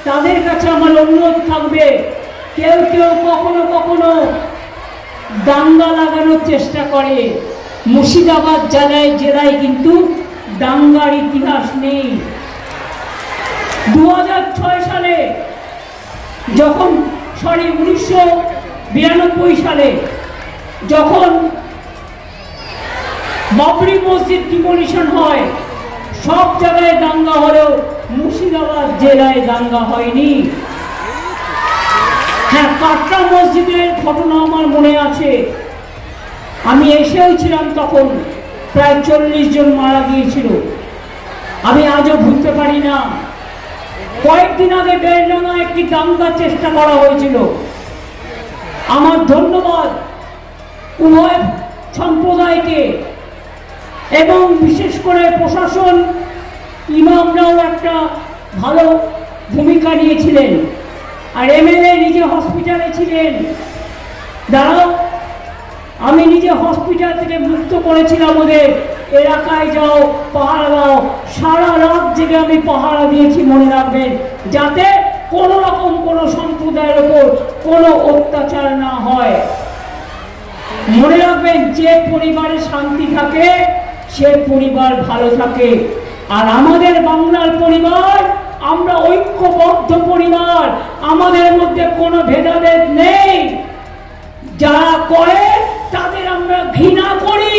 তাদের কাছে আমার অনুরোধ থাকবে, কেউ কেউ কখনো কখনো দাঙ্গা লাগানোর চেষ্টা করে। মুর্শিদাবাদ জেলায় কিন্তু দাঙ্গার ইতিহাস নেই। 2006 সালে যখন 1992 সালে যখন বাবরি মসজিদ ডিমোলিশন হয়, সব জায়গায় দাঙ্গা হলেও মুর্শিদাবাদ জেলায় দাঙ্গা হয়নি। হ্যাঁ, কাটরা মসজিদের ঘটনা আমার মনে আছে, আমি এসেও ছিলাম তখন, প্রায় 40 জন মারা গিয়েছিল, আমি আজও ভুলতে পারি না। কয়েকদিন আগে বেলডাঙ্গা একটি দাঙ্গার চেষ্টা করা হয়েছিল। আমার ধন্যবাদ উভয় সম্প্রদায়কে, এবং বিশেষ করে প্রশাসন, ইমামরাও একটা ভালো ভূমিকা নিয়েছিলেন, আর এমএলএ নিজে হসপিটালে ছিলেন। দাঁড়াও, আমি নিজে হসপিটাল থেকে মুক্ত করেছিলাম ওদের, এলাকায় যাও, পাহারা দাও। সারা রাত জেগে আমি পাহারা দিয়েছি, মনে রাখবেন, যাতে কোনো রকম কোনো সম্প্রদায়ের ওপর কোনো অত্যাচার না হয়। মনে রাখবেন, যে পরিবারে শান্তি থাকে সে পরিবার ভালো থাকে। আর আমাদের বাংলার পরিবার, আমরা ঐক্যবদ্ধ পরিবার, আমাদের মধ্যে কোনো ভেদাভেদ নেই। যারা করে তাদের আমরা ঘৃণা করি,